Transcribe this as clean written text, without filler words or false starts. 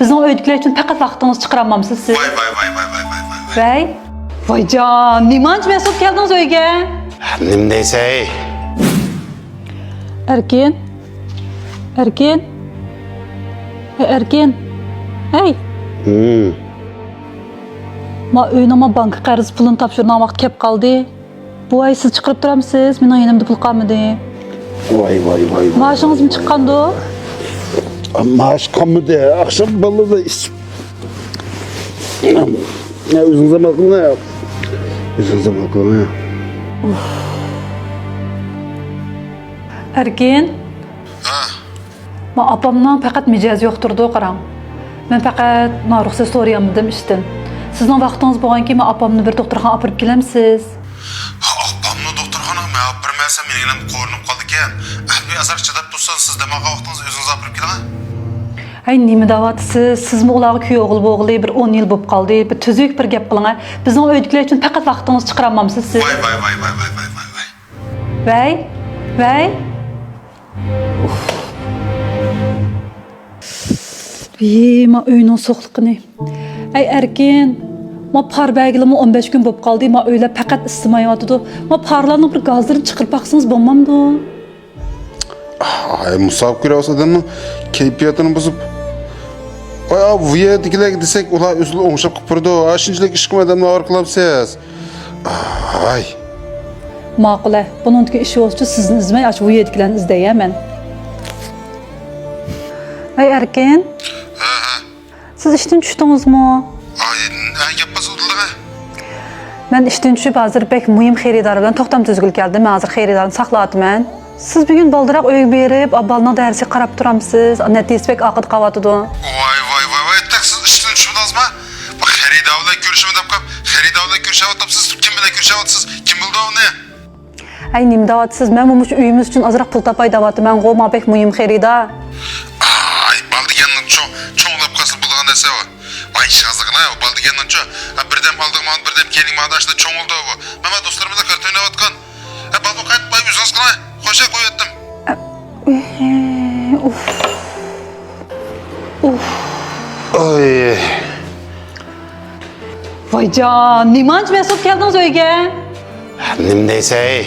Bizning öydükler için faqat vaqtingizni chiqaramamsiz siz. Vay. Voyjon, nimancha mesut keldingiz uyga? Nim deyse? Erkin. Erkin. Hey. Ma öynama banka qarz pulini topshirgan vaqt kelib qoldi. Bu ay siz chiqarib turamsiz, mening yonimda pul qolmadi. Vay. Maaşınız mı chiqqandi? Maaş kalmadı. Akşam balı da iç. Ya özünüze bakın ya. Özünüze bakın ya. Erkin. Ma apamdan faqat mijoz yo'qtirdi, qarang. Men faqat ruxsat so'rayapman ishdan. Sizning vaqtingiz bo'lganki, men apamni bir doktorxonaga olib borib kelamsiz. Apamni doktorxonaga men olib bormasam mening ham ko'rinib qoldi ekan. Bir azar chidab tursangiz siz demoqqa vaqtingiz o'zingiz olib borib keling. Ay nima deyapsiz? Sizmi ularga kuyov o'g'il bo'g'li bir 10 yil bo'lib qoldi. Bir tuzuk bir gap qiling. Bizning uydagilar uchun faqat vaqtingizni chiqaramamsiz siz. Vay. Ma uyning so'qliqini. Ay Erkin, ma par belgilimni 15 kun bo'lib qoldi. Ma uylar faqat istimayotdi. Ma parlarning bir gazlarini chiqarib baqsangiz bo'lmamdi. Ay musab ko'rasiz adamni kayfiyatini buzib. Ay bu yerdagilar desek ular o'zini o'ngshab qilib turdi. Shunchalik ish qilmadan avr qilamsiz. Ay. Ma'qul. Buningki ish olsa sizni izmay, bu yerdagilarni izlayman. Ay Erkin. Siz ishdan tushdingizmi? Ay, yapmaz oldular. Men ishdan tushib hozir bek muhim xaridor bilan to'xtam tuzgul keldim. Men hozir xaridorni saqlayapman. Siz bugun boldiroq uyga berib, abalning darsiga qarab turamsiz. Natijasi bek oqid qavatidi. Vay. Tak siz ishdan tushibdingizmi? Bu xaridor bilan ko'rishim deb qolib, xaridor bilan ko'rishyapsiz. Kim bilan ko'rishyapsiz? Kim bildi uni? Ay nima deyapsiz? Men bu uyimiz uchun ozroq pul topay deyapman. G'oma bek muhim xaridor. Ay, baldiganning cho'nglab qasıl bo'lgan desa o. Vay shazlig'ina, baldiganning birdam oldiman, birdam kelingman ashda cho'ngildi bu. Mana do'stlarim bilan kart o'ynayotgan. Baldu qaytmay o'zingiz qilay. Qo'sha qo'yatdim. Oy. Voyjon, nimancha mesut keldingiz uyga? Nim deyse?